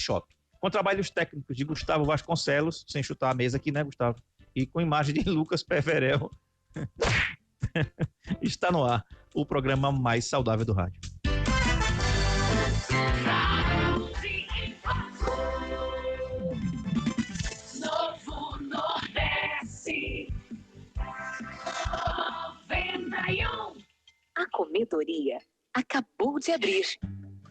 Shop. Com trabalhos técnicos de Gustavo Vasconcelos, sem chutar a mesa aqui, né, Gustavo? E com imagem de Lucas Peverel. Está no ar o programa mais saudável do rádio. Novo Nordeste 91. A comedoria acabou de abrir.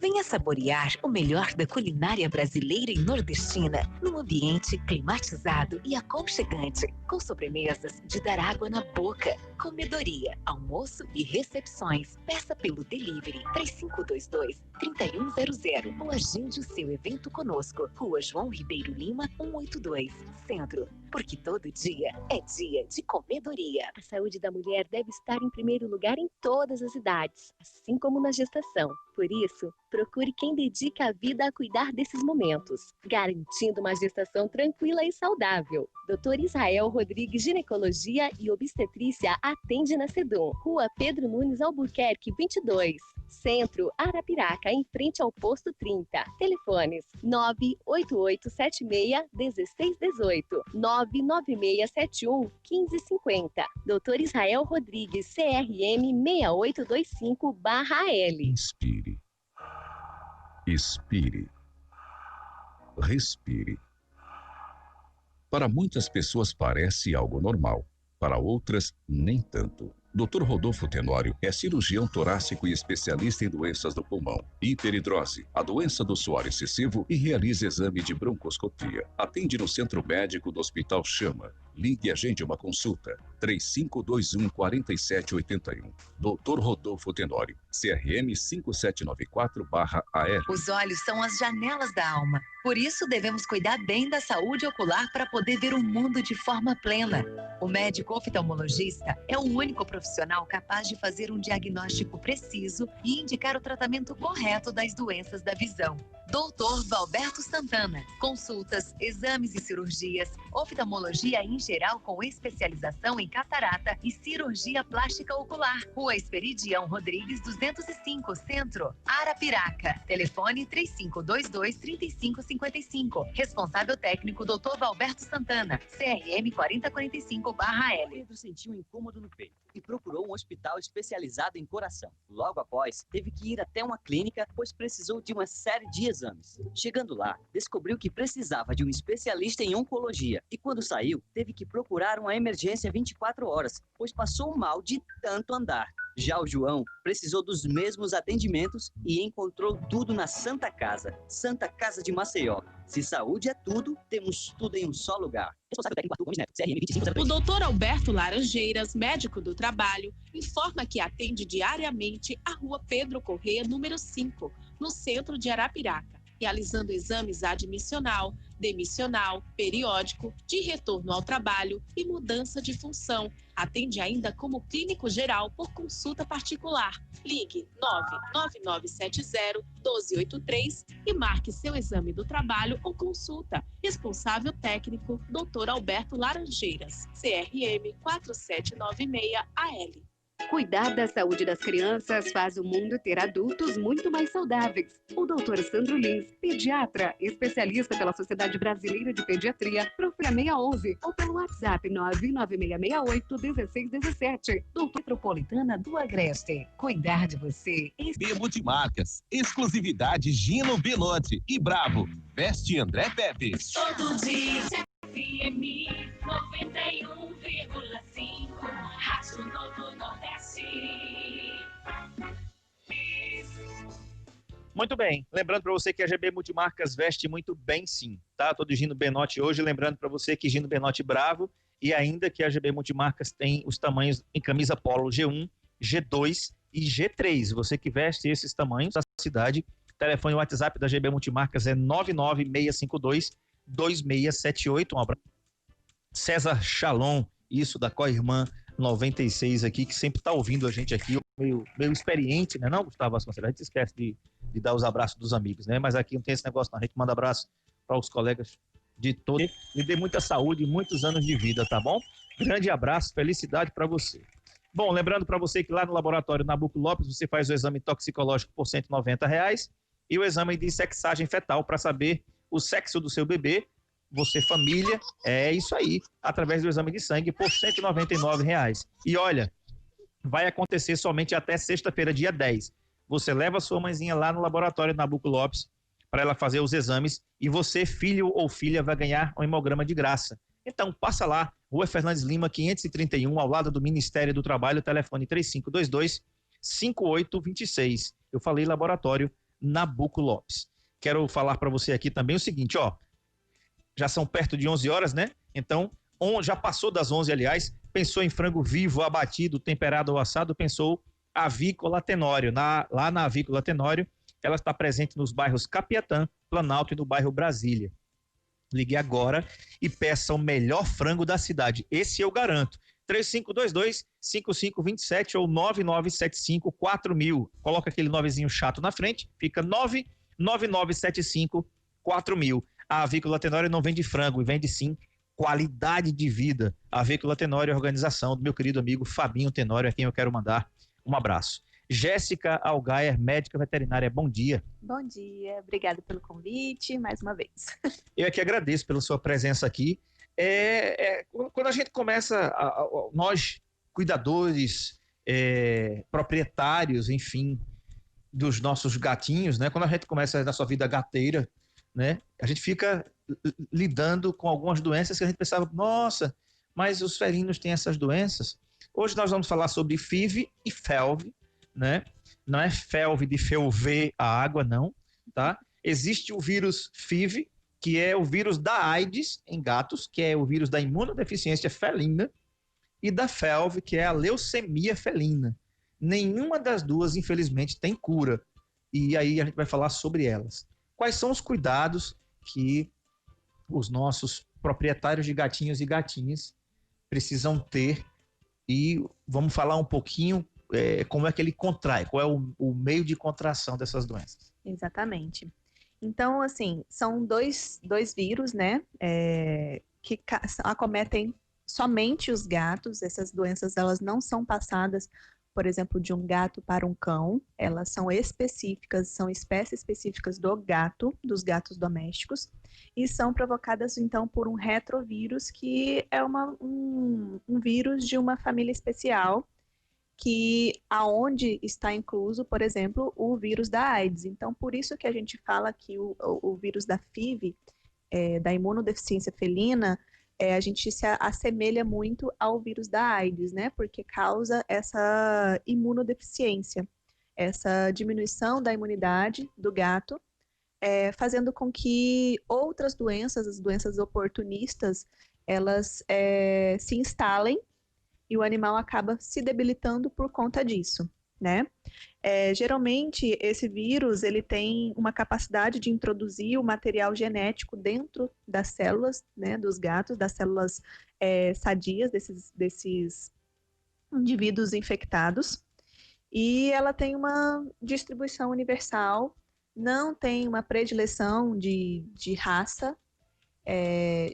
Venha saborear o melhor da culinária brasileira e nordestina num ambiente climatizado e aconchegante, com sobremesas de dar água na boca. Comedoria, almoço e recepções. Peça pelo delivery 3522-3100 ou agende o seu evento conosco. Rua João Ribeiro Lima, 182, Centro. Porque todo dia é dia de comedoria. A saúde da mulher deve estar em primeiro lugar em todas as idades, assim como na gestação. Por isso, procure quem dedica a vida a cuidar desses momentos, garantindo uma gestação tranquila e saudável. Dr. Israel Rodrigues Ginecologia e Obstetrícia atende na Sedum, Rua Pedro Nunes Albuquerque 22, Centro, Arapiraca, em frente ao posto 30. Telefones 98876-1618, 99671-1550. Dr. Israel Rodrigues, CRM 6825/L. Inspire. Expire. Respire. Para muitas pessoas parece algo normal, para outras nem tanto. Dr. Rodolfo Tenório é cirurgião torácico e especialista em doenças do pulmão, hiperidrose, a doença do suor excessivo e realiza exame de broncoscopia. Atende no Centro Médico do Hospital Chama. Ligue e agende uma consulta. 3521-4781. Dr. Rodolfo Tenório, CRM 5794/AR. Os olhos são as janelas da alma. Por isso, devemos cuidar bem da saúde ocular para poder ver o mundo de forma plena. O médico oftalmologista é o único profissional capaz de fazer um diagnóstico preciso e indicar o tratamento correto das doenças da visão. Dr. Valberto Santana. Consultas, exames e cirurgias, oftalmologia em geral com especialização em catarata e cirurgia plástica ocular. Rua Esperidião Rodrigues 205, Centro, Arapiraca. Telefone 3522-3555. Responsável técnico Dr. Valberto Santana. CRM 4045/L. Pedro sentiu um incômodo no peito e procurou um hospital especializado em coração. Logo após, teve que ir até uma clínica, pois precisou de uma série de exames. Chegando lá, descobriu que precisava de um especialista em oncologia e quando saiu, teve que procurar uma emergência 24 horas, pois passou mal de tanto andar. Já o João precisou dos mesmos atendimentos e encontrou tudo na Santa Casa de Maceió. Se saúde é tudo, temos tudo em um só lugar. Responsável técnico Arthur Gomes Neto, CRM 2503. O doutor Alberto Laranjeiras, médico do trabalho, informa que atende diariamente a Rua Pedro Corrêa, número 5, no centro de Arapiraca, realizando exames admissional, demissional, periódico, de retorno ao trabalho e mudança de função. Atende ainda como clínico geral por consulta particular. Ligue 99970-1283 e marque seu exame do trabalho ou consulta. Responsável técnico, Dr. Alberto Laranjeiras, CRM 4796-AL. Cuidar da saúde das crianças faz o mundo ter adultos muito mais saudáveis. O Dr. Sandro Lins, pediatra, especialista pela Sociedade Brasileira de Pediatria, procura 611 ou pelo WhatsApp 99668-1617. Doutor Metropolitana do Agreste. Cuidar de você. Multimarcas, exclusividade Gino Benotti e Bravo. Veste André Pepe. Todo dia, FM 91,5. Rádio Novo Nordeste. Muito bem, lembrando para você que a GB Multimarcas veste muito bem sim, tá? Tô de Gino Benotti hoje, lembrando para você que Gino Benotti Bravo e ainda que a GB Multimarcas tem os tamanhos em camisa polo G1, G2 e G3. Você que veste esses tamanhos da cidade, telefone WhatsApp da GB Multimarcas é 99652-2678. Um abraço. César Chalon, isso da Coirmã 96 aqui, que sempre tá ouvindo a gente aqui, meio experiente, né não, Gustavo Vasconcelos? A gente esquece de dar os abraços dos amigos, né? Mas aqui não tem esse negócio não, a gente manda abraço para os colegas de todos e dê muita saúde e muitos anos de vida, tá bom? Grande abraço, felicidade para você. Bom, lembrando para você que lá no laboratório Nabuco Lopes você faz o exame toxicológico por R$190 e o exame de sexagem fetal para saber o sexo do seu bebê, você família, é isso aí, através do exame de sangue por R$ 199. E olha, vai acontecer somente até sexta-feira, dia 10. Você leva a sua mãezinha lá no laboratório Nabuco Lopes para ela fazer os exames e você, filho ou filha, vai ganhar um hemograma de graça. Então, passa lá, Rua Fernandes Lima, 531, ao lado do Ministério do Trabalho, telefone 3522-5826. Eu falei laboratório Nabuco Lopes. Quero falar para você aqui também o seguinte, ó, já são perto de 11 horas, né? Então, já passou das 11, aliás, pensou em frango vivo, abatido, temperado ou assado, pensou Avícola Tenório. Lá na Avícola Tenório, ela está presente nos bairros Capiatã, Planalto e no bairro Brasília. Ligue agora e peça o melhor frango da cidade. Esse eu garanto. 3522-5527 ou 9975-4000. Coloca aquele novezinho chato na frente, fica 99975-4000. A Avícola Tenório não vende frango e vende sim qualidade de vida. A Avícola Tenório é a organização do meu querido amigo Fabinho Tenório, a quem eu quero mandar um abraço. Jéssica Algaier, médica veterinária, bom dia. Bom dia, obrigada pelo convite, mais uma vez. Eu é que agradeço pela sua presença aqui. Quando a gente começa, nós, cuidadores, proprietários, enfim, dos nossos gatinhos, né? Quando a gente começa na sua vida gateira, né? A gente fica lidando com algumas doenças que a gente pensava, nossa, mas os felinos têm essas doenças. Hoje nós vamos falar sobre FIV e FeLV, né? Não é FeLV de ferver a água, não, tá? Existe o vírus FIV, que é o vírus da AIDS em gatos, que é o vírus da imunodeficiência felina, e da FeLV, que é a leucemia felina. Nenhuma das duas, infelizmente, tem cura. E aí a gente vai falar sobre elas. Quais são os cuidados que os nossos proprietários de gatinhos e gatinhas precisam ter? E vamos falar um pouquinho como é que ele contrai, qual é o meio de contração dessas doenças. Exatamente. Então, assim, são dois vírus, né, que acometem somente os gatos. Essas doenças, elas não são passadas, por exemplo, de um gato para um cão. Elas são específicas, são espécies específicas do gato, dos gatos domésticos, e são provocadas, então, por um retrovírus, que é um vírus de uma família especial, que aonde está incluso, por exemplo, o vírus da AIDS. Então, por isso que a gente fala que o vírus da FIV, da imunodeficiência felina, a gente se assemelha muito ao vírus da AIDS, né? Porque causa essa imunodeficiência, essa diminuição da imunidade do gato, fazendo com que outras doenças, as doenças oportunistas, elas se instalem e o animal acaba se debilitando por conta disso, né? Geralmente, esse vírus, ele tem uma capacidade de introduzir o material genético dentro das células, né, dos gatos, das células sadias desses indivíduos infectados, e ela tem uma distribuição universal, não tem uma predileção de raça.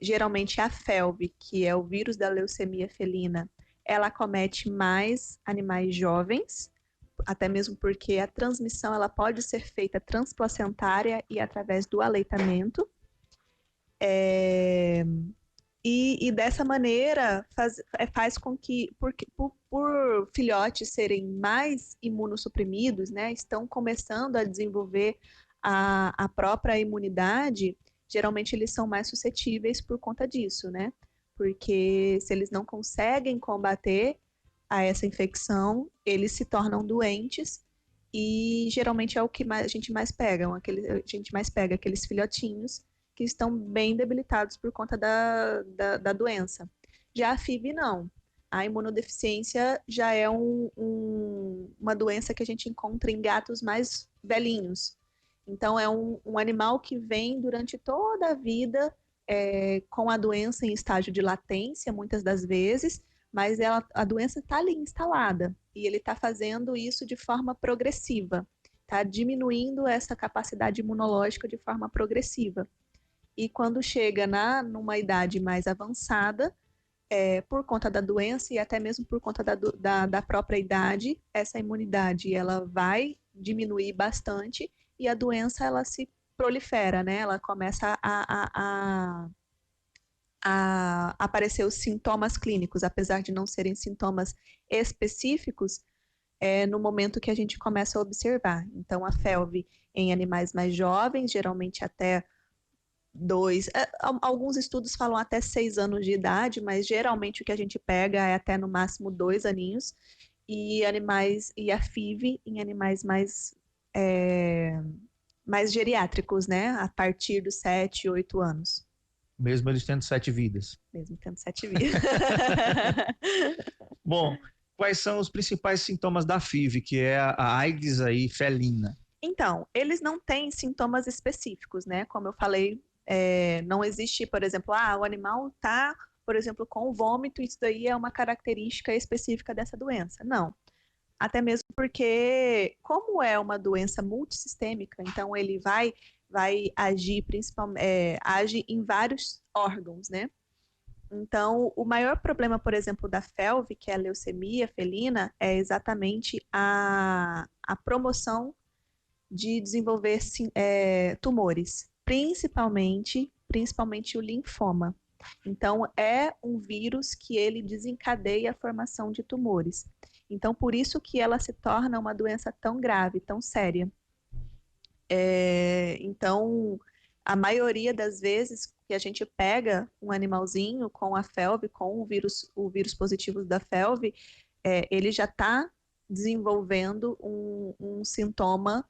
Geralmente a FeLV, que é o vírus da leucemia felina, ela acomete mais animais jovens, até mesmo porque a transmissão ela pode ser feita transplacentária e através do aleitamento. E dessa maneira faz com que, por filhotes serem mais imunossuprimidos, né, estão começando a desenvolver a própria imunidade, geralmente eles são mais suscetíveis por conta disso, né? Porque se eles não conseguem combater a essa infecção, eles se tornam doentes e geralmente é o que a gente mais pega, aqueles filhotinhos que estão bem debilitados por conta da doença. Já a FIV não. A imunodeficiência já é uma doença que a gente encontra em gatos mais velhinhos. Então é um animal que vem durante toda a vida com a doença em estágio de latência, muitas das vezes, mas a doença está ali instalada e ele está fazendo isso de forma progressiva, está diminuindo essa capacidade imunológica de forma progressiva. E quando chega numa idade mais avançada, por conta da doença e até mesmo por conta da própria idade, essa imunidade ela vai diminuir bastante e a doença ela se prolifera, né? Ela começa a aparecer os sintomas clínicos, apesar de não serem sintomas específicos, no momento que a gente começa a observar. Então, a FeLV em animais mais jovens, geralmente até alguns estudos falam até 6 anos de idade, mas geralmente o que a gente pega é até no máximo 2 aninhos, e a FIV em animais mais geriátricos, né? A partir dos 7, 8 anos. Mesmo eles tendo 7 vidas. Mesmo tendo 7 vidas. Bom, quais são os principais sintomas da FIV, que é a AIDS aí felina? Então, eles não têm sintomas específicos, né? Como eu falei, não existe, por exemplo, o animal está, por exemplo, com vômito, isso daí é uma característica específica dessa doença. Não. Até mesmo porque, como é uma doença multissistêmica, então ele vai agir principalmente, age em vários órgãos, né? Então, o maior problema, por exemplo, da FeLV, que é a leucemia felina, é exatamente a promoção de desenvolver tumores, principalmente o linfoma. Então, é um vírus que ele desencadeia a formação de tumores. Então, por isso que ela se torna uma doença tão grave, tão séria. Então, a maioria das vezes que a gente pega um animalzinho com a FeLV, com o vírus positivo da FeLV, ele já está desenvolvendo um sintoma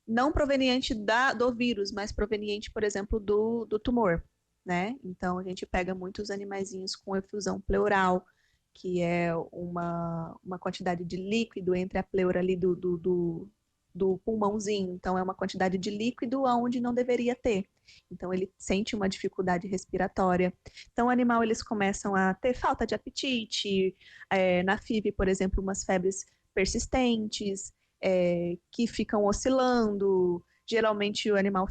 não proveniente do vírus, mas proveniente, por exemplo, do tumor, né? Então, a gente pega muitos animaizinhos com efusão pleural, que é uma quantidade de líquido entre a pleura ali do pulmãozinho. Então, é uma quantidade de líquido onde não deveria ter. Então, ele sente uma dificuldade respiratória. Então, o animal, eles começam a ter falta de apetite, na FIV, por exemplo, umas febres persistentes, que ficam oscilando. Geralmente, o animal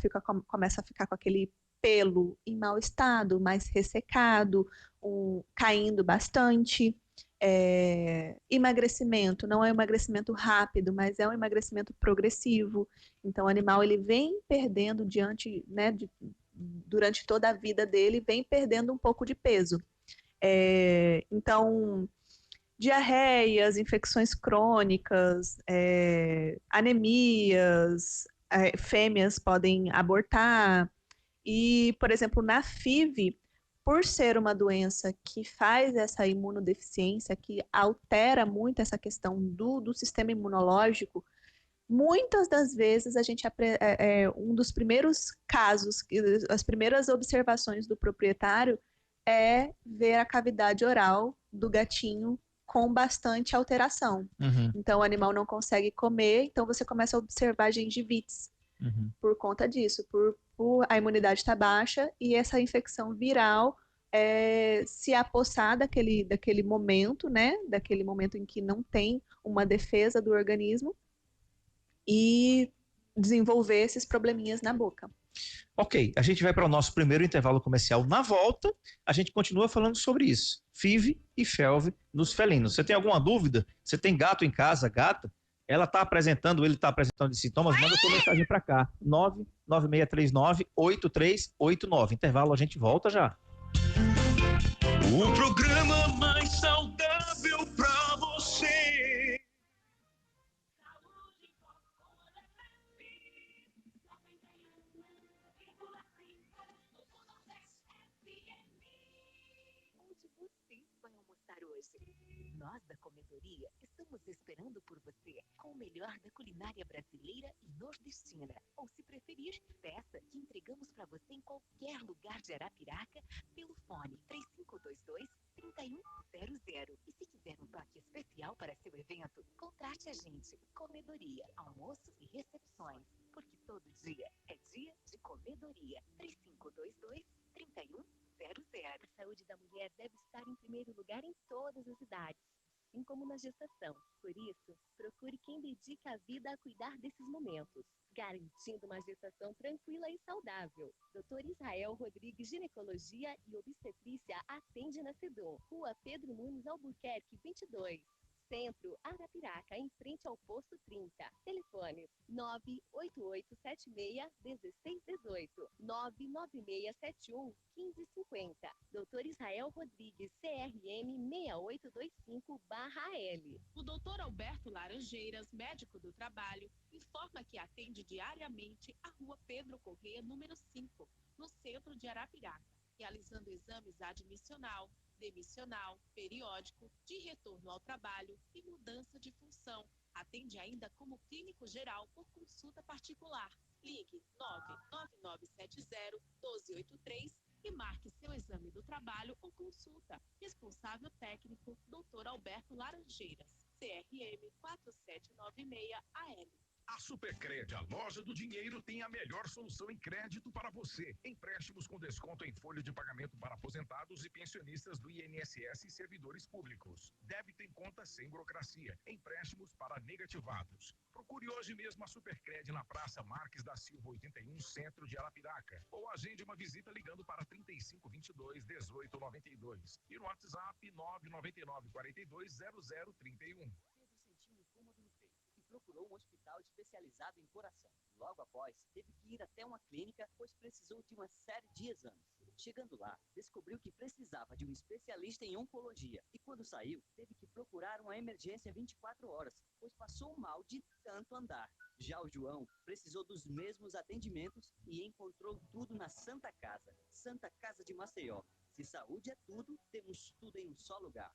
começa a ficar com aquele pelo em mau estado, mais ressecado, caindo bastante. Emagrecimento, não é um emagrecimento rápido, mas é um emagrecimento progressivo. Então, o animal ele vem perdendo durante toda a vida dele, vem perdendo um pouco de peso. Então, diarreias, infecções crônicas, anemias, fêmeas podem abortar. E, por exemplo, na FIV, por ser uma doença que faz essa imunodeficiência, que altera muito essa questão do sistema imunológico, muitas das vezes a gente um dos primeiros casos, as primeiras observações do proprietário é ver a cavidade oral do gatinho com bastante alteração. Uhum. Então o animal não consegue comer, então você começa a observar gengivites. Uhum. Por conta disso, por a imunidade estar baixa e essa infecção viral se apossar daquele momento, né? Daquele momento em que não tem uma defesa do organismo e desenvolver esses probleminhas na boca. Ok, a gente vai para o nosso primeiro intervalo comercial. Na volta, a gente continua falando sobre isso. FIV e FeLV nos felinos. Você tem alguma dúvida? Você tem gato em casa, gata? Ele está apresentando sintomas, manda sua mensagem para cá, 99639-8389. Intervalo, a gente volta já. O programa mais saudável para você. Onde você vai almoçar hoje? Nós da Comedoria estamos esperando por você com o melhor da culinária brasileira e nordestina. Ou se preferir, peça que entregamos para você em qualquer lugar de Arapiraca pelo fone 3522-3100. E se quiser um toque especial para seu evento, contrate a gente. Comedoria, almoços e recepções. Porque todo dia é dia de Comedoria. 3522-3100. A saúde da mulher deve estar em primeiro lugar em todas as idades, assim como na gestação. Por isso, procure quem dedica a vida a cuidar desses momentos, garantindo uma gestação tranquila e saudável. Dr. Israel Rodrigues Ginecologia e Obstetrícia atende na Sedom, Rua Pedro Nunes Albuquerque 22. Centro, Arapiraca, em frente ao Posto 30. Telefones 98876-1618, 99671-1550. Dr. Israel Rodrigues, CRM 6825-L. O Dr. Alberto Laranjeiras, médico do trabalho, informa que atende diariamente a Rua Pedro Corrêa, número 5, no centro de Arapiraca, realizando exames admissional, demissional, periódico, de retorno ao trabalho e mudança de função. Atende ainda como clínico geral por consulta particular. Ligue 99970-1283 e marque seu exame do trabalho ou consulta. Responsável técnico, Dr. Alberto Laranjeiras, CRM 4796-AL. A Supercred, a loja do dinheiro, tem a melhor solução em crédito para você. Empréstimos com desconto em folha de pagamento para aposentados e pensionistas do INSS e servidores públicos. Débito em conta sem burocracia. Empréstimos para negativados. Procure hoje mesmo a Supercred na Praça Marques da Silva 81, centro de Arapiraca. Ou agende uma visita ligando para 3522-1892. E no WhatsApp 999-420031. Pedro sentiu um incômodo no peito e procurou um hospital especializado em coração. Logo após, teve que ir até uma clínica, pois precisou de uma série de exames. Chegando lá, descobriu que precisava de um especialista em oncologia. E quando saiu, teve que procurar uma emergência 24 horas, pois passou mal de tanto andar. Já o João precisou dos mesmos atendimentos e encontrou tudo na Santa Casa de Maceió. Se saúde é tudo, temos tudo em um só lugar.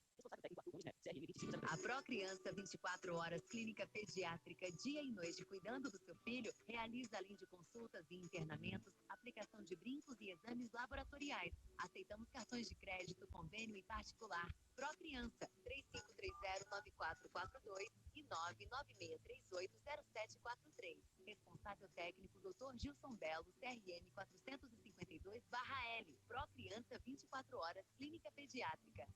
A Procriança 24 Horas Clínica Pediátrica, dia e noite cuidando do seu filho, realiza além de consultas e internamentos, aplicação de brincos e exames laboratoriais. Aceitamos cartões de crédito, convênio e particular. Procriança 3530-9442 e 99638-0743. Responsável técnico Dr. Gilson Belo, CRM 452-L. Procriança 24 Horas Clínica Pediátrica.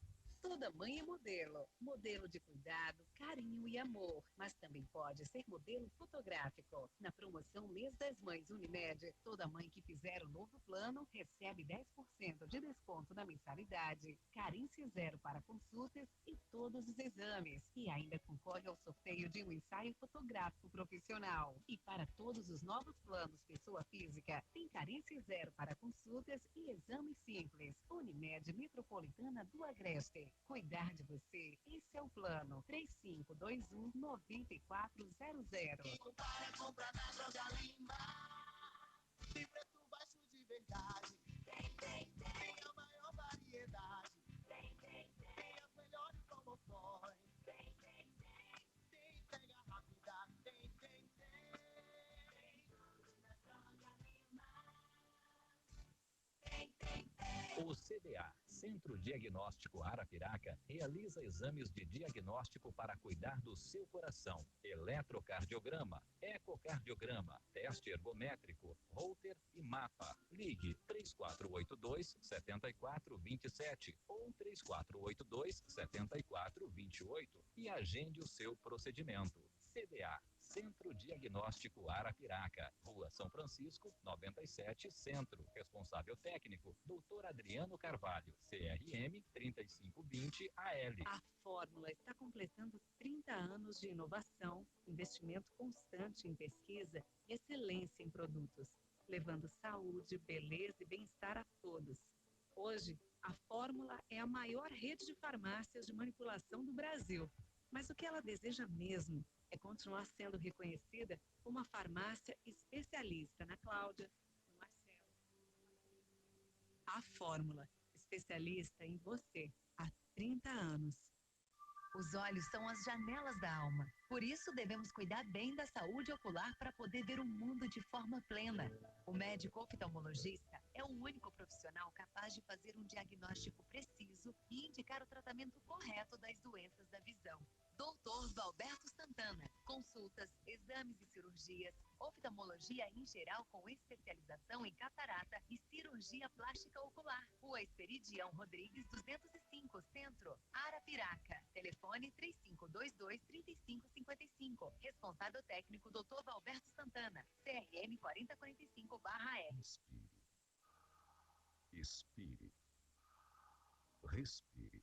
Toda mãe é modelo. Modelo de cuidado, carinho e amor. Mas também pode ser modelo fotográfico. Na promoção Mês das Mães Unimed, toda mãe que fizer o novo plano recebe 10% de desconto na mensalidade, carência zero para consultas e todos os exames. E ainda concorre ao sorteio de um ensaio fotográfico profissional. E para todos os novos planos pessoa física, tem carência zero para consultas e exames simples. Unimed Metropolitana do Agreste. Cuidar de você, esse é o plano. 3521-9400. Para comprar na Droga Lima. Tem preço baixo de verdade. Tem a maior variedade. Tem as melhores promoções. Tem entrega rápida. Tem. Na Droga Lima. Tem. O CDA, Centro Diagnóstico Arapiraca, realiza exames de diagnóstico para cuidar do seu coração, eletrocardiograma, ecocardiograma, teste ergométrico, Holter e mapa. Ligue 3482-7427 ou 3482-7428 e agende o seu procedimento. CDA, Centro Diagnóstico Arapiraca, Rua São Francisco, 97, Centro. Responsável técnico, Dr. Adriano Carvalho, CRM 3520-AL. A Fórmula está completando 30 anos de inovação, investimento constante em pesquisa e excelência em produtos, levando saúde, beleza e bem-estar a todos. Hoje, a Fórmula é a maior rede de farmácias de manipulação do Brasil. Mas o que ela deseja mesmo é continuar sendo reconhecida como uma farmácia especialista na Cláudia, no Marcelo. A Fórmula, especialista em você há 30 anos. Os olhos são as janelas da alma. Por isso, devemos cuidar bem da saúde ocular para poder ver o mundo de forma plena. O médico oftalmologista é o único profissional capaz de fazer um diagnóstico preciso e indicar o tratamento correto das doenças da visão. Dr. Valberto Santana. Consultas, exames e cirurgias, oftalmologia em geral com especialização em catarata e cirurgia plástica ocular. Rua Esperidião Rodrigues 205, Centro, Arapiraca. Telefone 3522-3555. Responsável técnico Dr. Valberto Santana. CRM 4045-R. Inspire. Expire. Respire.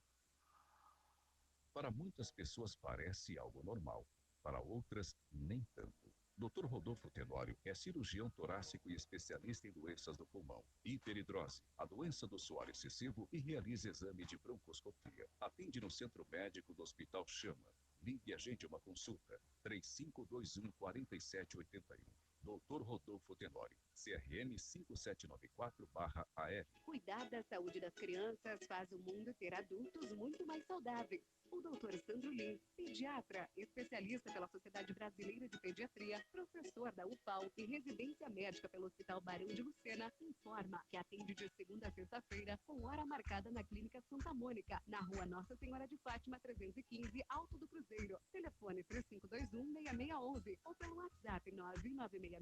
Para muitas pessoas parece algo normal, para outras nem tanto. Dr. Rodolfo Tenório é cirurgião torácico e especialista em doenças do pulmão, hiperidrose, a doença do suor excessivo e realiza exame de broncoscopia. Atende no Centro Médico do Hospital Chama. Ligue e agende uma consulta. 3521-4781. Dr. Rodolfo Tenório, CRM 5794/AL. Cuidar da saúde das crianças faz o mundo ter adultos muito mais saudáveis. O Dr. Sandro Lins, pediatra, especialista pela Sociedade Brasileira de Pediatria, professor da UFAL e residência médica pelo Hospital Barão de Lucena, informa que atende de segunda a sexta-feira com hora marcada na Clínica Santa Mônica, na Rua Nossa Senhora de Fátima 315, Alto do Cruzeiro. Telefone 3521-6611 ou pelo WhatsApp 99668-1617.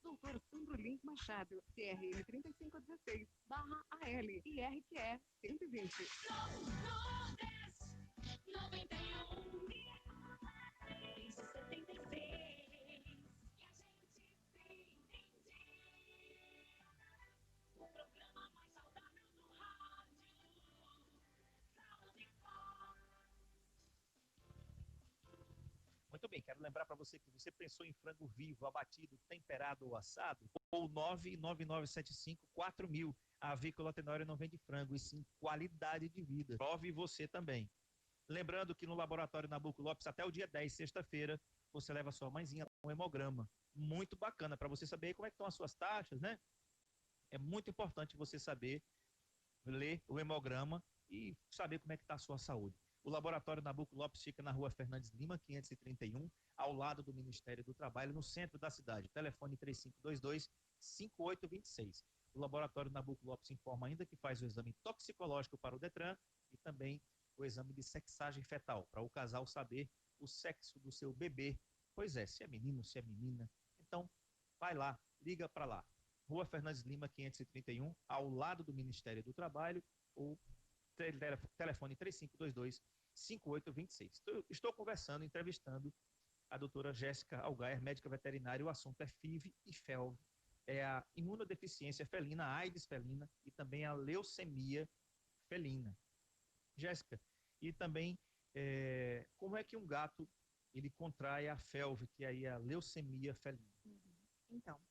Dr. Sandro Lins Machado, CRM 3516/AL e RQE 120. Muito bem, quero lembrar para você que você pensou em frango vivo, abatido, temperado ou assado, ou 99975-4000. A Avícola Tenório não vende frango, e sim qualidade de vida. Prove você também. Lembrando que no Laboratório Nabuco Lopes, até o dia 10, sexta-feira, você leva a sua mãezinha um hemograma. Muito bacana, para você saber como é que estão as suas taxas, né? É muito importante você saber ler o hemograma e saber como é que está a sua saúde. O Laboratório Nabuco Lopes fica na Rua Fernandes Lima, 531, ao lado do Ministério do Trabalho, no centro da cidade. Telefone 3522-5826. O Laboratório Nabuco Lopes informa ainda que faz o exame toxicológico para o Detran e também o exame de sexagem fetal, para o casal saber o sexo do seu bebê. Pois é, se é menino, se é menina. Então, vai lá, liga para lá. Rua Fernandes Lima, 531, ao lado do Ministério do Trabalho, ou telefone 3522-5826. Estou conversando, entrevistando a doutora Jéssica Algaer, médica veterinária. O assunto é FIV e FeLV. É a imunodeficiência felina, a AIDS felina e também a leucemia felina. Jéssica, e também como é que um gato ele contrai a FeLV, que aí é a leucemia felina? Então,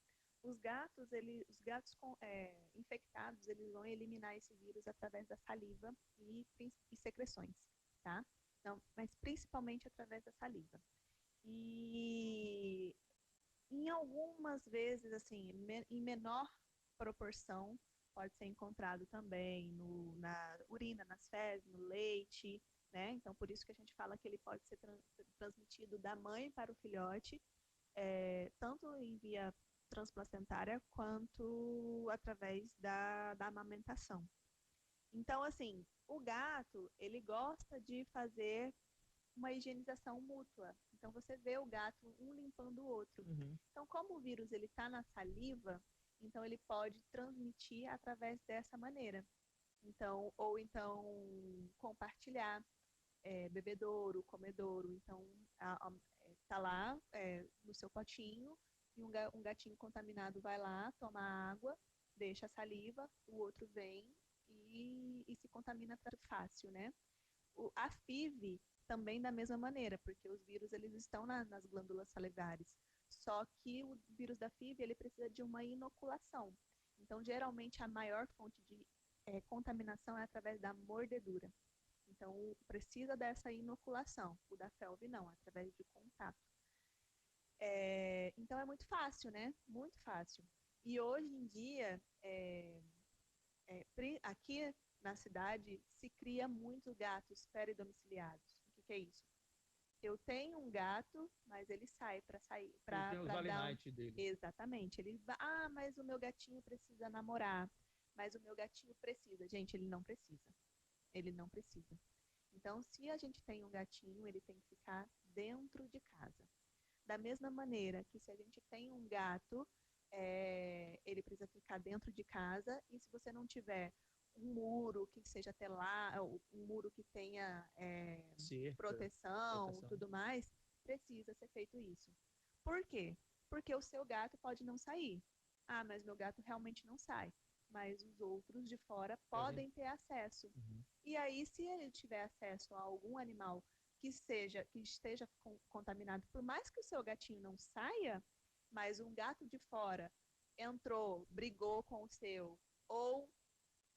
os gatos infectados, eles vão eliminar esse vírus através da saliva e secreções, tá? Então, mas principalmente através da saliva. E em algumas vezes, assim, em menor proporção, pode ser encontrado também na urina, nas fezes, no leite, né? Então, por isso que a gente fala que ele pode ser transmitido da mãe para o filhote, tanto em via transplacentária quanto através da amamentação. Então, assim, o gato, ele gosta de fazer uma higienização mútua. Então, você vê o gato um limpando o outro. Então, como o vírus ele está na saliva, então ele pode transmitir através dessa maneira. Então, ou então compartilhar bebedouro, comedouro. Então, tá lá no seu potinho e um gatinho contaminado vai lá, toma água, deixa a saliva, o outro vem e se contamina fácil, né? A FIV também da mesma maneira, porque os vírus eles estão nas glândulas salivares. Só que o vírus da FIV ele precisa de uma inoculação. Então, geralmente, a maior fonte de contaminação é através da mordedura. Então, precisa dessa inoculação. O da FeLV não, através de contato. Então, é muito fácil, né? Muito fácil. E hoje em dia, aqui na cidade, se cria muitos gatos peridomiciliados. O que é isso? Eu tenho um gato, mas ele sai para dar dele. Exatamente. Ele mas o meu gatinho precisa namorar. Mas o meu gatinho precisa. Gente, ele não precisa. Ele não precisa. Então, se a gente tem um gatinho, ele tem que ficar dentro de casa. Da mesma maneira que se a gente tem um gato, ele precisa ficar dentro de casa. E se você não tiver um muro que seja um muro que tenha proteção e tudo mais, precisa ser feito isso. Por quê? Porque o seu gato pode não sair. Mas meu gato realmente não sai. mas os outros de fora podem ter acesso. E aí, se ele tiver acesso a algum animal que esteja contaminado, por mais que o seu gatinho não saia, mas um gato de fora entrou, brigou com o seu, ou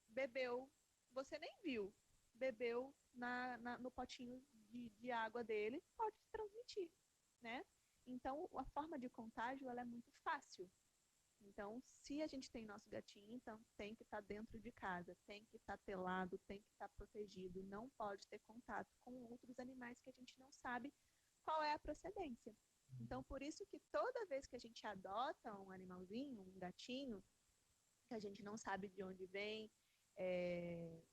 bebeu, você nem viu, bebeu no potinho de água dele, pode transmitir, né? Então, a forma de contágio, ela é muito fácil. Então, se a gente tem nosso gatinho, então tem que estar dentro de casa, tem que estar telado, tem que estar protegido, não pode ter contato com outros animais que a gente não sabe qual é a procedência. Então, por isso que toda vez que a gente adota um animalzinho, um gatinho, que a gente não sabe de onde vem,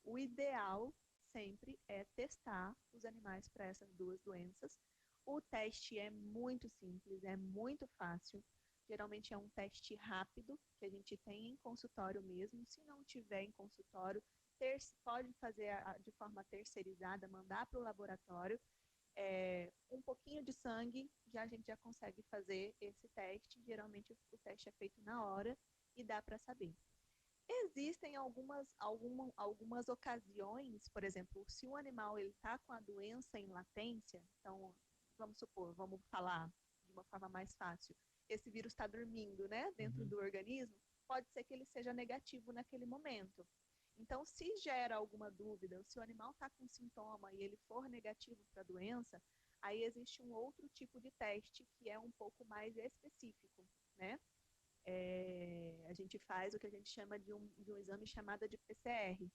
o ideal sempre é testar os animais para essas duas doenças. O teste é muito simples, é muito fácil. Geralmente é um teste rápido, que a gente tem em consultório mesmo. Se não tiver em consultório, pode fazer de forma terceirizada, mandar para o laboratório. Um pouquinho de sangue, a gente já consegue fazer esse teste. Geralmente o teste é feito na hora e dá para saber. Existem algumas ocasiões, por exemplo, se o animal está com a doença em latência, então, vamos supor, vamos falar de uma forma mais fácil, esse vírus está dormindo, né, dentro do organismo, pode ser que ele seja negativo naquele momento. Então, se gera alguma dúvida, se o animal está com sintoma e ele for negativo para a doença, aí existe um outro tipo de teste que é um pouco mais específico, né? A gente faz o que a gente chama de um exame chamado de PCR.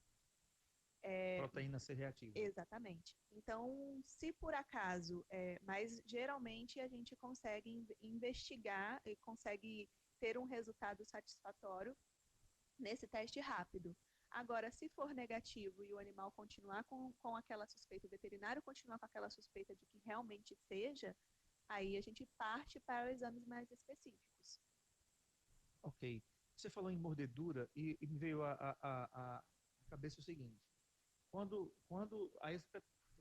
Proteína C reativa. Exatamente. Então, se por acaso, mas geralmente a gente consegue investigar e consegue ter um resultado satisfatório nesse teste rápido. Agora, se for negativo e o animal continuar com aquela suspeita, o veterinário continuar com aquela suspeita de que realmente seja, aí a gente parte para exames mais específicos. Ok. Você falou em mordedura e me veio a cabeça o seguinte. Aí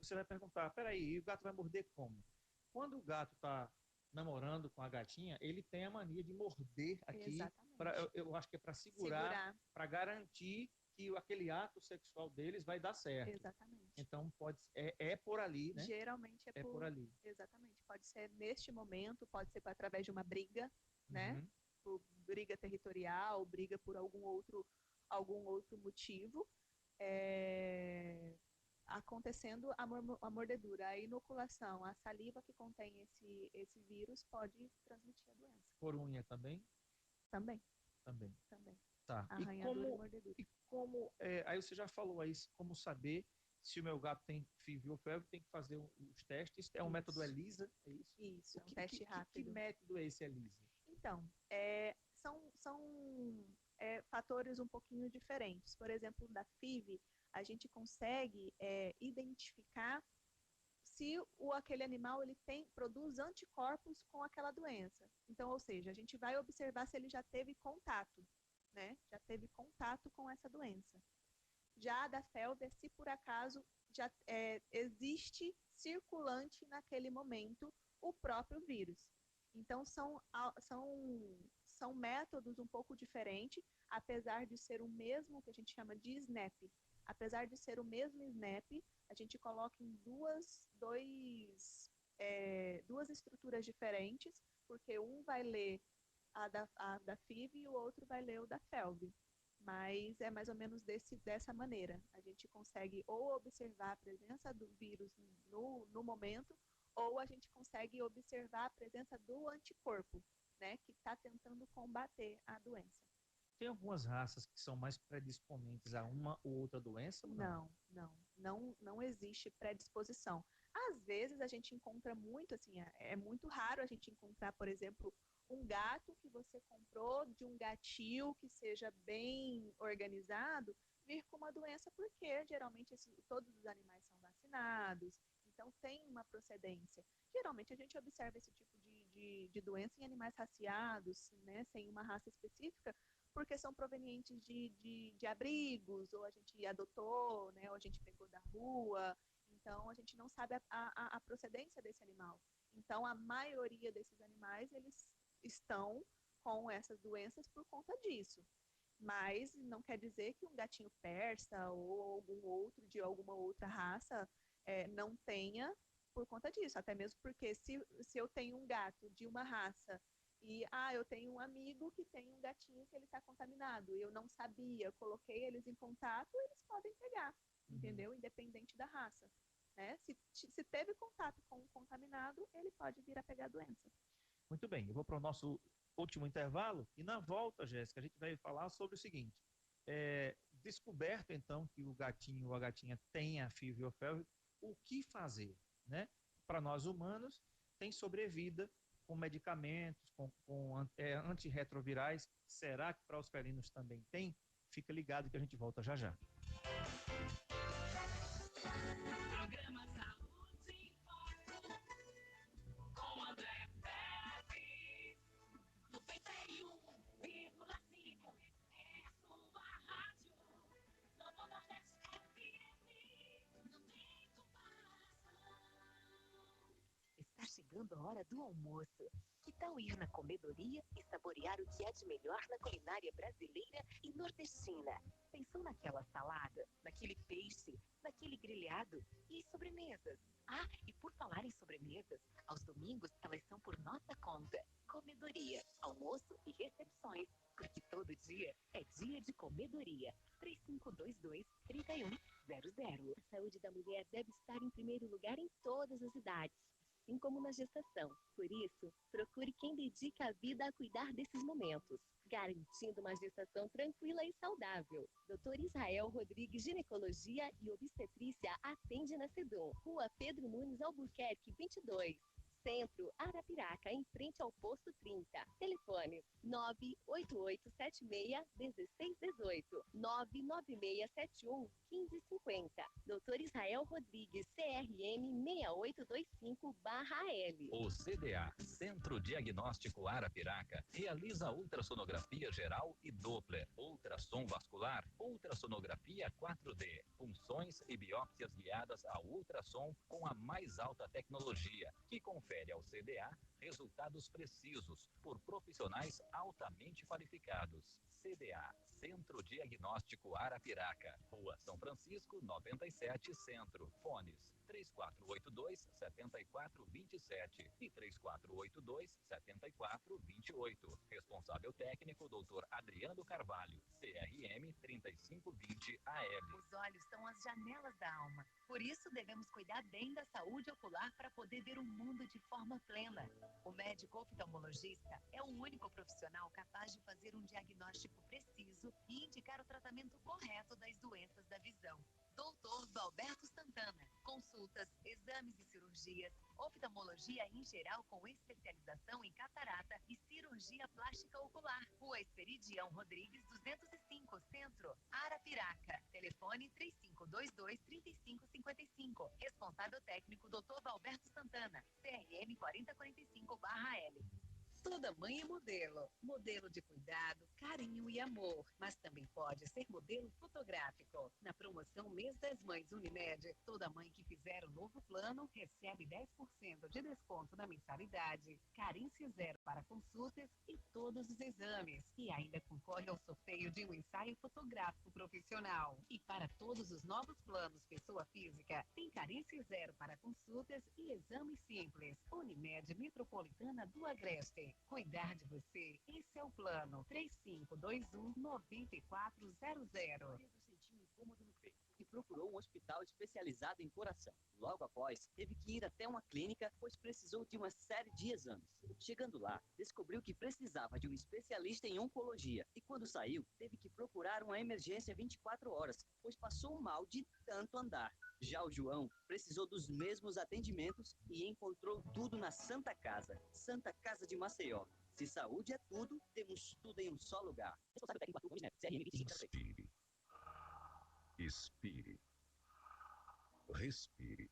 você vai perguntar, peraí, o gato vai morder como? Quando o gato está namorando com a gatinha, ele tem a mania de morder aqui. Eu acho que é para segurar, para garantir que aquele ato sexual deles vai dar certo. Exatamente. Então é por ali, né? Geralmente é por ali. Exatamente. Pode ser neste momento, pode ser através de uma briga, né? Por briga territorial, briga por algum outro motivo. Acontecendo a mordedura, a inoculação, a saliva que contém esse vírus pode transmitir a doença. Por unha também? Também. Tá. Arranhadura e mordedura. Aí você já falou aí como saber se o meu gato tem FIV ou febre, tem que fazer os testes. É um método ELISA, é isso? Isso, é um teste rápido. Que método é esse ELISA? Então, são fatores um pouquinho diferentes. Por exemplo, da FIV, a gente consegue identificar se aquele animal ele produz anticorpos com aquela doença. Então, ou seja, a gente vai observar se ele já teve contato, né? Já teve contato com essa doença. Já a da FeLV, se por acaso já existe circulante naquele momento o próprio vírus. Então, são métodos um pouco diferentes, apesar de ser o mesmo que a gente chama de SNAP. Apesar de ser o mesmo SNAP, a gente coloca em duas estruturas diferentes, porque um vai ler a da FIV e o outro vai ler o da FeLV. Mas é mais ou menos dessa maneira. A gente consegue ou observar a presença do vírus no momento, ou a gente consegue observar a presença do anticorpo, né, que está tentando combater a doença. Tem algumas raças que são mais predisponentes a uma ou outra doença? Ou não existe predisposição. Às vezes a gente encontra muito, assim, é muito raro a gente encontrar, por exemplo, um gato que você comprou de um gatil que seja bem organizado vir com uma doença, porque geralmente todos os animais são vacinados, então tem uma procedência. Geralmente a gente observa esse tipo de doença em animais raciados, né, sem uma raça específica, porque são provenientes de abrigos, ou a gente adotou, né, ou a gente pegou da rua, então a gente não sabe a procedência desse animal. Então a maioria desses animais, eles estão com essas doenças por conta disso. Mas não quer dizer que um gatinho persa ou algum outro de alguma outra raça não tenha por conta disso. Até mesmo porque se eu tenho um gato de uma raça e eu tenho um amigo que tem um gatinho que ele está contaminado, eu não sabia, coloquei eles em contato, eles podem pegar, entendeu? Independente da raça. Né? Se teve contato com um contaminado, ele pode vir a pegar a doença. Muito bem, eu vou para o nosso último intervalo e na volta, Jéssica, a gente vai falar sobre o seguinte. Descoberto, então, que o gatinho ou a gatinha tem a FIV ou FeLV, o que fazer? Né? Para nós humanos, tem sobrevida com medicamentos, com antirretrovirais. Será que para os felinos também tem? Fica ligado que a gente volta já já. Programa Saúde em Foco, com André Pepe, 91,5 é sua rádio, Novo Nordeste FM, não tem comparação. Está chegando a hora do almoço. Que tal ir na comedoria e saborear o que há de melhor na culinária brasileira e nordestina? Pensou naquela salada, naquele peixe, naquele grelhado e as sobremesas? E por falar em sobremesas, aos domingos elas são por nossa conta. Comedoria, almoço e recepções, porque todo dia é dia de comedoria. 3522-3100. A saúde da mulher deve estar em primeiro lugar em todas as idades, assim como na gestação. Por isso, procure quem dedica a vida a cuidar desses momentos, garantindo uma gestação tranquila e saudável. Dr. Israel Rodrigues, Ginecologia e Obstetrícia, atende na Sedum, Rua Pedro Nunes Albuquerque, 22. Centro, Arapiraca, em frente ao posto 30. Telefones 98876-1618, 99671-1550. Dr. Israel Rodrigues, CRM 6825-L. O CDA, Centro Diagnóstico Arapiraca, realiza ultrassonografia geral e Doppler, ultrassom vascular, ultrassonografia 4D, punções e biópsias guiadas ao ultrassom com a mais alta tecnologia, que confere ao CDA resultados precisos por profissionais altamente qualificados. CDA, Centro Diagnóstico Arapiraca, Rua São Francisco, 97, Centro. Fones 3482-7427 e 3482-7428. Responsável técnico, Dr. Adriano Carvalho, CRM 3520 AL. Os olhos são as janelas da alma. Por isso, devemos cuidar bem da saúde ocular para poder ver o mundo de forma plena. O médico oftalmologista é o único profissional capaz de fazer um diagnóstico preciso e indicar o tratamento correto das doenças da visão. Dr. Valberto Santana. Consultas, exames e cirurgias, oftalmologia em geral com especialização em catarata e cirurgia plástica ocular. Rua Esperidião Rodrigues, 205, Centro, Arapiraca. Telefone 3522-3555. Responsável técnico, Dr. Valberto Santana. CRM 4045-L. Toda mãe é modelo. Modelo de cuidado, carinho e amor. Mas também pode ser modelo fotográfico. Na promoção Mês das Mães Unimed, toda mãe que fizer o novo plano recebe 10% de desconto na mensalidade, carência zero para consultas e todos os exames. E ainda concorre ao sorteio de um ensaio fotográfico profissional. E para todos os novos planos pessoa física, tem carência zero para consultas e exames simples. Unimed Metropolitana do Agreste. Cuidar de você, esse é o plano. 3521-9400. Sentiu um incômodo no peito e procurou um hospital especializado em coração. Logo após, teve que ir até uma clínica, pois precisou de uma série de exames. Chegando lá, descobriu que precisava de um especialista em oncologia e quando saiu, teve que procurar uma emergência 24 horas, pois passou mal de tanto andar. Já o João precisou dos mesmos atendimentos e encontrou tudo na Santa Casa de Maceió. Se saúde é tudo, temos tudo em um só lugar. Responsável técnico Arthur Gomes Neto, CRM 2503. Inspire. Expire. Respire.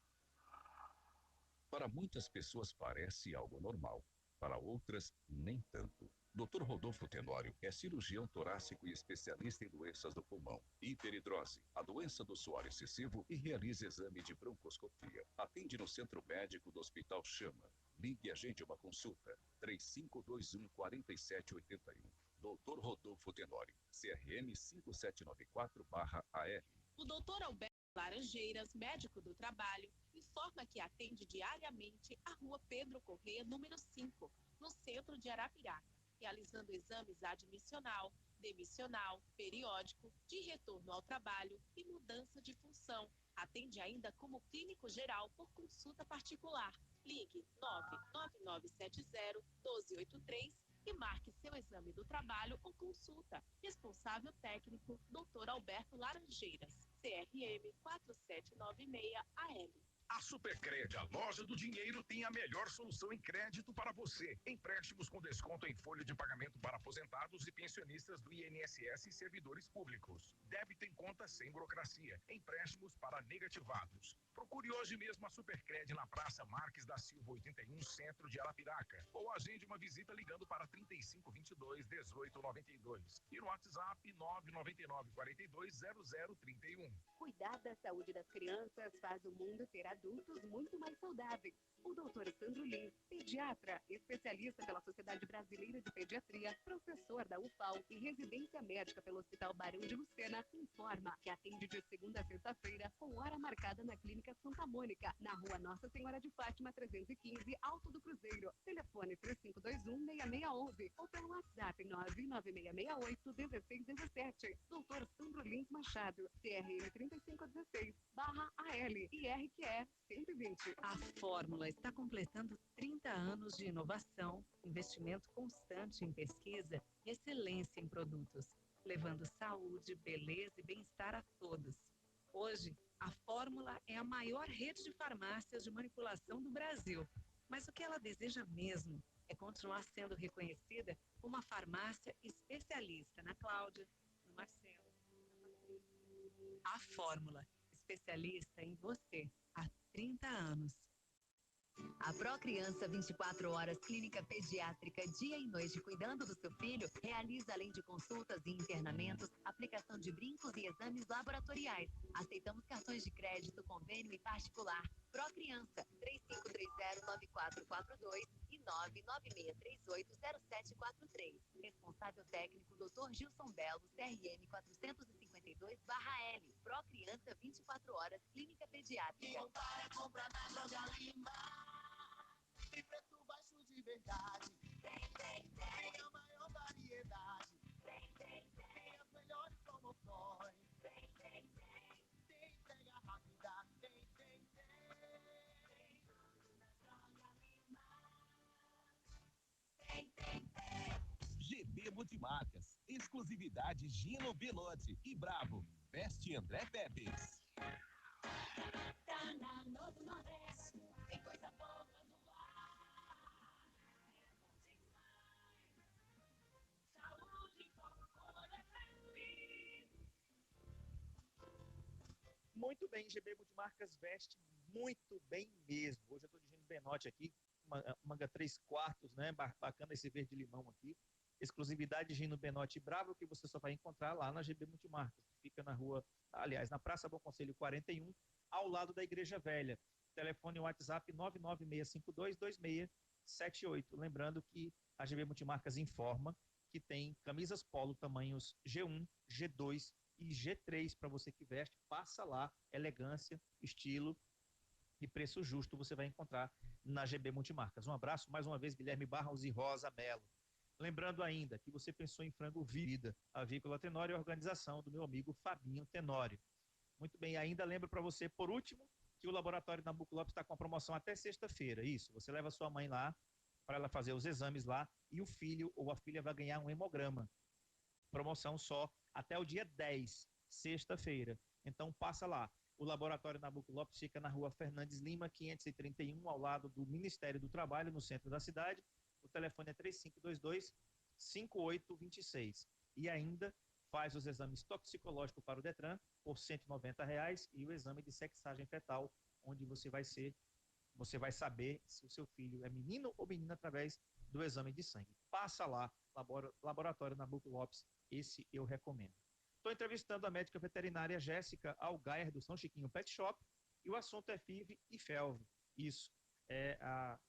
Para muitas pessoas parece algo normal, para outras nem tanto. Dr. Rodolfo Tenório é cirurgião torácico e especialista em doenças do pulmão, hiperidrose, a doença do suor excessivo e realiza exame de broncoscopia. Atende no Centro Médico do Hospital Chama. Ligue e agende uma consulta. 3521-4781. Dr. Rodolfo Tenório, CRM 5794/AR. O doutor Alberto Laranjeiras, médico do trabalho, informa que atende diariamente a Rua Pedro Corrêa, número 5, no centro de Arapiraca, realizando exames admissional, demissional, periódico, de retorno ao trabalho e mudança de função. Atende ainda como clínico geral por consulta particular. Ligue 99970-1283 e marque seu exame do trabalho ou consulta. Responsável técnico, Dr. Alberto Laranjeiras, CRM 4796AL. A Supercred, a loja do dinheiro, tem a melhor solução em crédito para você. Empréstimos com desconto em folha de pagamento para aposentados e pensionistas do INSS e servidores públicos. Débito em conta sem burocracia. Empréstimos para negativados. Procure hoje mesmo a Supercred na Praça Marques da Silva 81, centro de Arapiraca. Ou agende uma visita ligando para 3522-1892. E no WhatsApp 999-420031. Cuidar da saúde das crianças faz o mundo ter adultos muito mais saudáveis. O doutor Sandro Lins, pediatra, especialista pela Sociedade Brasileira de Pediatria, professor da UFAL e residência médica pelo Hospital Barão de Lucena, informa que atende de segunda a sexta-feira com hora marcada na Clínica Santa Mônica, na Rua Nossa Senhora de Fátima 315, Alto do Cruzeiro. Telefone 3521-6611 ou pelo WhatsApp 99668-1617. Doutor Sandro Lins Machado, CRM 3516/AL e RQE 120. A Fórmula está completando 30 anos de inovação, investimento constante em pesquisa e excelência em produtos, levando saúde, beleza e bem-estar a todos. Hoje, a Fórmula é a maior rede de farmácias de manipulação do Brasil. Mas o que ela deseja mesmo é continuar sendo reconhecida como uma farmácia especialista na Cláudia, no Marcelo, na Patrícia. A Fórmula, especialista em você há 30 anos. A Procriança 24 Horas Clínica Pediátrica, dia e noite cuidando do seu filho, realiza além de consultas e internamentos, aplicação de brincos e exames laboratoriais. Aceitamos cartões de crédito, convênio e particular. Procriança 3530-9442 e 99638-0743. Responsável técnico Dr. Gilson Belo, CRM 452/L. Procriança 24 Horas Clínica Pediátrica. Tem preço baixo de verdade. Tem a maior variedade. Tem as melhores promoções. Tem entrega rápida. GB Multimarcas, exclusividade Gino Belotti e Bravo, veste André Pepes. Tá na Novo Nordeste. Tem coisa boa no ar. Saúde com Muito bem, GB Multimarcas veste muito bem mesmo. Hoje eu estou de Gino Benotti aqui, manga 3/4, né? Bacana esse verde limão aqui. Exclusividade Gino Benotti Bravo, que você só vai encontrar lá na GB Multimarcas, que fica na rua, aliás, na Praça Bom Conselho 41, ao lado da Igreja Velha. Telefone e WhatsApp 996522678. Lembrando que a GB Multimarcas informa que tem camisas polo tamanhos G1, G2 e G3 para você que veste. Passa lá, elegância, estilo e preço justo você vai encontrar na GB Multimarcas. Um abraço mais uma vez, Guilherme Barros e Rosa Mello. Lembrando ainda que você pensou em frango vida, a Avícola Tenório e a organização do meu amigo Fabinho Tenório. Muito bem, ainda lembro para você, por último, que o Laboratório Nabuco Lopes está com a promoção até sexta-feira. Isso, você leva sua mãe lá para ela fazer os exames lá e o filho ou a filha vai ganhar um hemograma. Promoção só até o dia 10, sexta-feira. Então passa lá. O Laboratório Nabuco Lopes fica na rua Fernandes Lima, 531, ao lado do Ministério do Trabalho, no centro da cidade. O telefone é 3522-5826. E ainda faz os exames toxicológicos para o Detran por R$ 190 e o exame de sexagem fetal, onde você vai saber se o seu filho é menino ou menina através do exame de sangue. Passa lá, Laboratório Nabuco Lopes, esse eu recomendo. Estou entrevistando a médica veterinária Jéssica Algaier, do São Chiquinho Pet Shop, e o assunto é FIV e FeLV. Isso, é a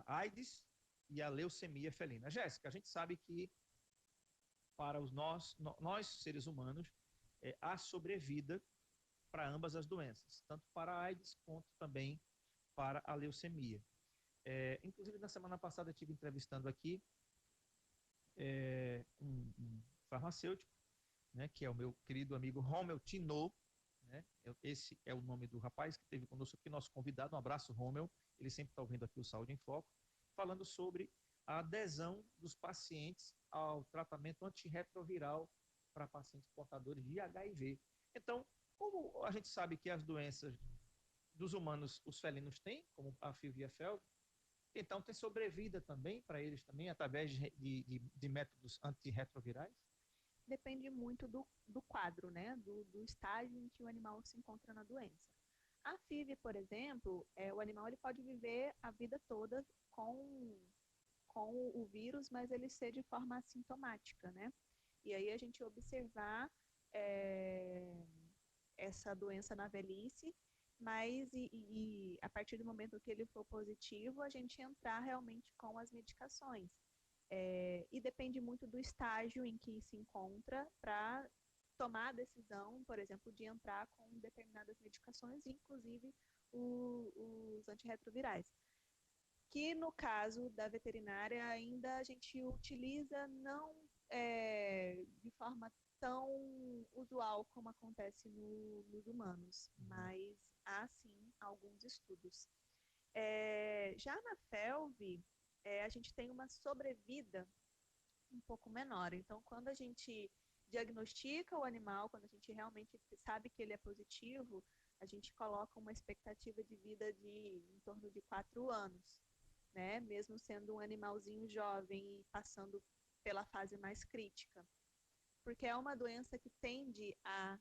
AIDS e a leucemia felina. Jéssica, a gente sabe que para nós seres humanos, a sobrevida para ambas as doenças, tanto para a AIDS quanto também para a leucemia. Inclusive, na semana passada, eu estive entrevistando aqui um farmacêutico, né, que é o meu querido amigo Rommel Tinot, né? Esse é o nome do rapaz que esteve conosco aqui, nosso convidado. Um abraço, Rommel. Ele sempre está ouvindo aqui o Saúde em Foco, falando sobre a adesão dos pacientes ao tratamento antirretroviral para pacientes portadores de HIV. Então, como a gente sabe que as doenças dos humanos, os felinos têm, como a FIV e a FeLV, então tem sobrevida também para eles também, através de métodos antirretrovirais? Depende muito do quadro, né? Do estágio em que o animal se encontra na doença. A FIV, por exemplo, o animal ele pode viver a vida toda com o vírus, mas ele ser de forma assintomática, né? E aí a gente observar essa doença na velhice, mas a partir do momento que ele for positivo, a gente entrar realmente com as medicações. E depende muito do estágio em que se encontra para tomar a decisão, por exemplo, de entrar com determinadas medicações, inclusive os antirretrovirais. Que no caso da veterinária ainda a gente utiliza não de forma tão usual como acontece nos humanos, mas há sim alguns estudos. Já na FeLV, a gente tem uma sobrevida um pouco menor. Então, quando a gente diagnostica o animal, quando a gente realmente sabe que ele é positivo, a gente coloca uma expectativa de vida de em torno de 4 anos, né? Mesmo sendo um animalzinho jovem e passando pela fase mais crítica. Porque é uma doença que tende a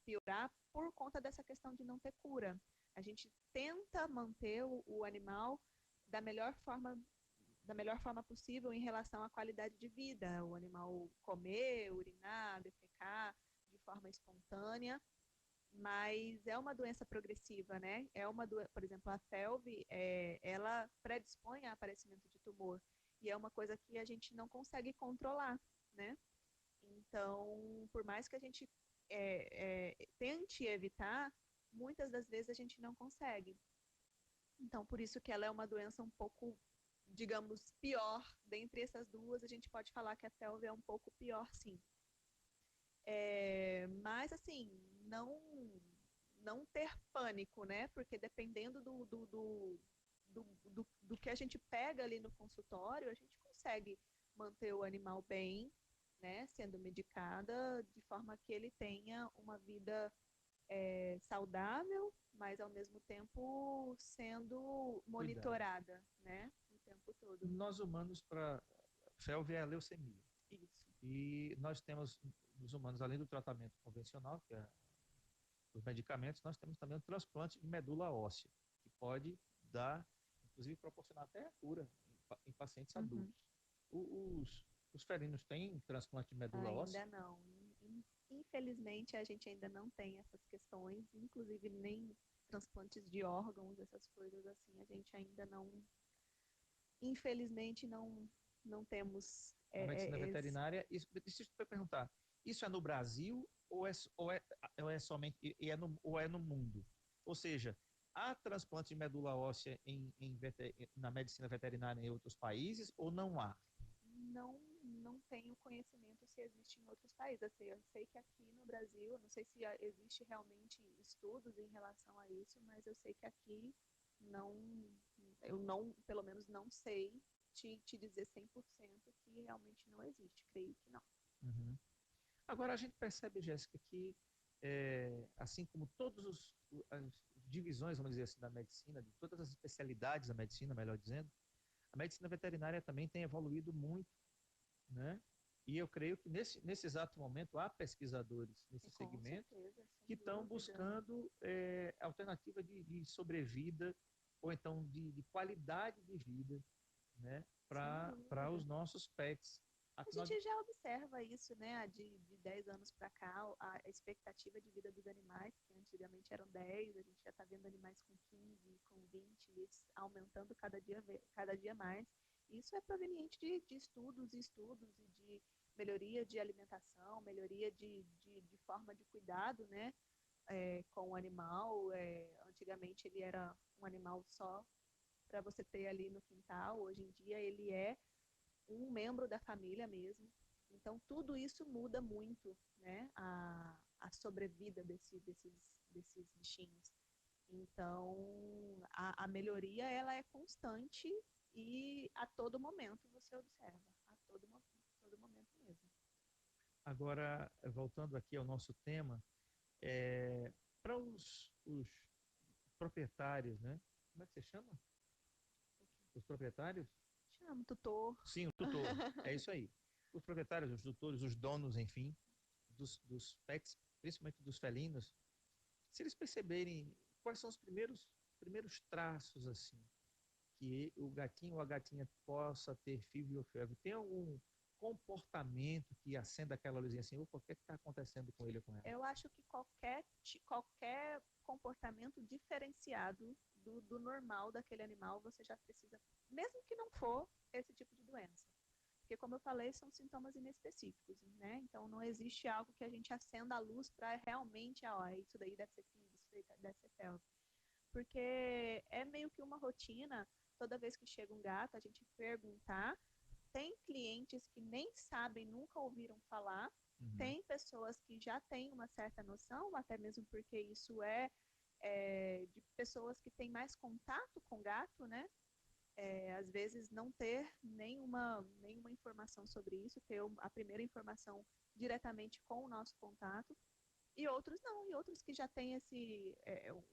piorar por conta dessa questão de não ter cura. A gente tenta manter o animal da melhor forma possível em relação à qualidade de vida. O animal comer, urinar, defecar de forma espontânea, mas é uma doença progressiva, né? Por exemplo, a FeLV, ela predispõe a aparecimento de tumor, e é uma coisa que a gente não consegue controlar, né? Então, por mais que a gente tente evitar, muitas das vezes a gente não consegue. Então, por isso que ela é uma doença um pouco, digamos, pior. Dentre essas duas, a gente pode falar que a FeLV é um pouco pior, sim. Mas, assim, não ter pânico, né? Porque dependendo do que a gente pega ali no consultório, a gente consegue manter o animal bem, né? Sendo medicada, de forma que ele tenha uma vida saudável, mas ao mesmo tempo sendo monitorada, né? O tempo todo. Nós humanos, para FeLV é a leucemia. Isso. E nós temos, nos humanos, além do tratamento convencional, que é os medicamentos, nós temos também o transplante de medula óssea, que pode dar, inclusive proporcionar até a cura em pacientes adultos. Os felinos têm transplante de medula óssea? Ainda não. Infelizmente, a gente ainda não tem essas questões, inclusive nem transplantes de órgãos, essas coisas assim, a gente ainda não, infelizmente, não temos. Na medicina veterinária, deixa eu perguntar, isso é no Brasil ou é somente ou é no mundo? Ou seja, há transplante de medula óssea na medicina veterinária em outros países ou não há? Não tenho conhecimento se existe em outros países. Assim, eu sei que aqui no Brasil, não sei se existe realmente estudos em relação a isso, mas eu sei que aqui pelo menos não sei te dizer 100% que realmente não existe. Creio que não. Uhum. Agora, a gente percebe, Jéssica, que assim como todas as divisões, vamos dizer assim, da medicina, de todas as especialidades da medicina, melhor dizendo, a medicina veterinária também tem evoluído muito, né? E eu creio que nesse exato momento há pesquisadores nesse segmento que estão buscando alternativa de sobrevida ou então de qualidade de vida, né? Para os nossos pets. A gente já observa isso, né? De 10 anos para cá, a expectativa de vida dos animais, que antigamente eram 10, a gente já está vendo animais com 15, com 20, aumentando cada dia mais. Isso é proveniente de estudos e de melhoria de alimentação, melhoria de forma de cuidado, né? Com o animal. Antigamente ele era um animal só para você ter ali no quintal. Hoje em dia ele é um membro da família mesmo. Então tudo isso muda muito, né? A sobrevida desses bichinhos. Então a melhoria ela é constante e a todo momento você observa, a todo momento mesmo. Agora, voltando aqui ao nosso tema, para os proprietários, né? Como é que você chama? Os proprietários? Chama tutor. Sim, o tutor. É isso aí. Os proprietários, os tutores, os donos, enfim, dos pets, principalmente dos felinos, se eles perceberem quais são os primeiros traços, assim, que o gatinho ou a gatinha possa ter FIV ou febre, tem algum comportamento que acenda aquela luzinha assim, opa, o que está acontecendo com ele ou com ela? Eu acho que qualquer comportamento diferenciado do normal daquele animal, você já precisa, mesmo que não for esse tipo de doença. Porque, como eu falei, são sintomas inespecíficos, né? Então, não existe algo que a gente acenda a luz para realmente, isso daí deve ser FIV, isso daí deve ser febre. Porque é meio que uma rotina, toda vez que chega um gato, a gente perguntar. Tem clientes que nem sabem, nunca ouviram falar. Tem pessoas que já têm uma certa noção, até mesmo porque isso de pessoas que têm mais contato com gato, né? Às vezes não ter nenhuma informação sobre isso, ter a primeira informação diretamente com o nosso contato. E outros não, e outros que já têm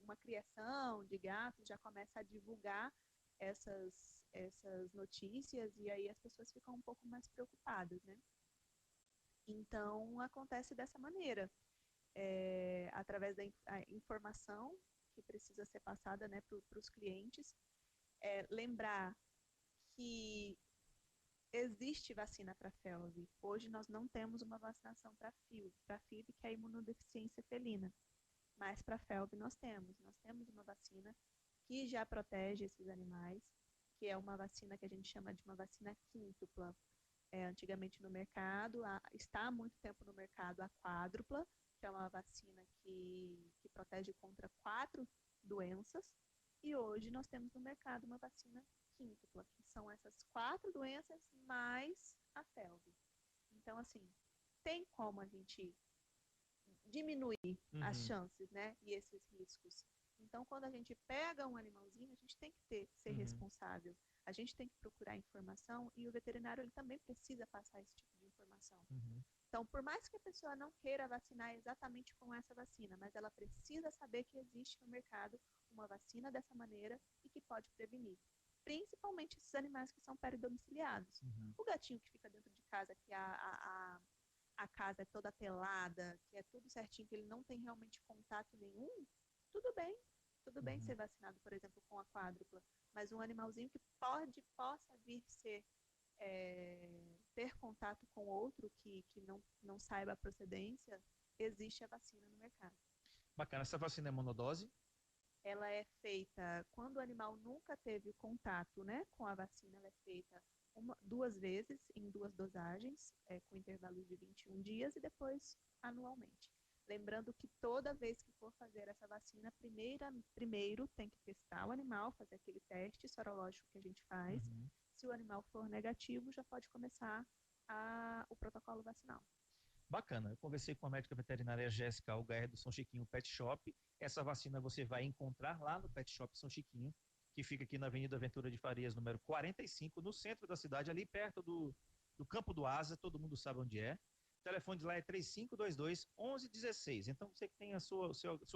uma criação de gatos, já começa a divulgar essas notícias, e aí as pessoas ficam um pouco mais preocupadas, né? Então, acontece dessa maneira, através da informação que precisa ser passada, né, para os clientes. Lembrar que existe vacina para FeLV. Hoje nós não temos uma vacinação para FIV, que é a imunodeficiência felina. Mas para FeLV nós temos. Nós temos uma vacina que já protege esses animais, que é uma vacina que a gente chama de uma vacina quíntupla. Antigamente no mercado, está há muito tempo no mercado a quádrupla, que é uma vacina que protege contra 4 doenças. E hoje nós temos no mercado uma vacina quíntupla, que são essas 4 doenças mais a FeLV. Então, assim, tem como a gente diminuir as chances, né, e esses riscos. Então, quando a gente pega um animalzinho, a gente tem que ser responsável. A gente tem que procurar informação, e o veterinário ele também precisa passar esse tipo de informação. Então, por mais que a pessoa não queira vacinar exatamente com essa vacina, mas ela precisa saber que existe no mercado uma vacina dessa maneira e que pode prevenir. Principalmente esses animais que são peridomiciliados. O gatinho que fica dentro de casa, que a casa é toda telada, que é tudo certinho, que ele não tem realmente contato nenhum, tudo bem ser vacinado, por exemplo, com a quádrupla. Mas um animalzinho que possa vir ter contato com outro que não saiba a procedência, existe a vacina no mercado. Bacana. Essa vacina é monodose? Ela é feita quando o animal nunca teve contato, né, com a vacina. Ela é feita 2 vezes, em 2 dosagens, com intervalos de 21 dias e depois anualmente. Lembrando que toda vez que for fazer essa vacina, primeiro tem que testar o animal, fazer aquele teste sorológico que a gente faz. Se o animal for negativo, já pode começar o protocolo vacinal. Bacana. Eu conversei com a médica veterinária Jéssica Algaer do São Chiquinho Pet Shop. Essa vacina você vai encontrar lá no Pet Shop São Chiquinho, que fica aqui na Avenida Ventura de Farias, número 45, no centro da cidade, ali perto do Campo do Asa. Todo mundo sabe onde é. O telefone de lá é 3522-1116. Então, você que tem a sua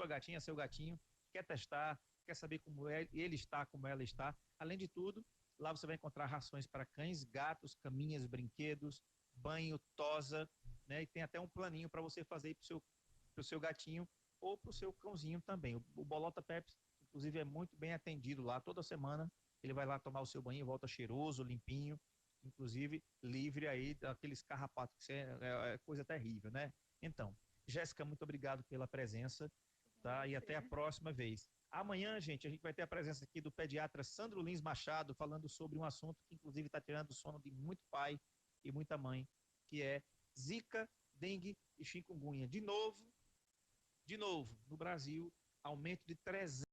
gatinha, seu gatinho, quer testar, quer saber como ele está, como ela está. Além de tudo, lá você vai encontrar rações para cães, gatos, caminhas, brinquedos, banho, tosa, né? E tem até um planinho para você fazer para o seu gatinho ou para o seu cãozinho também. O Bolota Pets, inclusive, é muito bem atendido lá. Toda semana ele vai lá tomar o seu banho e volta cheiroso, limpinho, inclusive livre aí daqueles carrapatos, que é coisa terrível, né? Então, Jéssica, muito obrigado pela presença, tá? E até a próxima vez. Amanhã, gente, a gente vai ter a presença aqui do pediatra Sandro Lins Machado, falando sobre um assunto que, inclusive, está tirando o sono de muito pai e muita mãe, que é zika, dengue e chikungunya. De novo, no Brasil, aumento de 300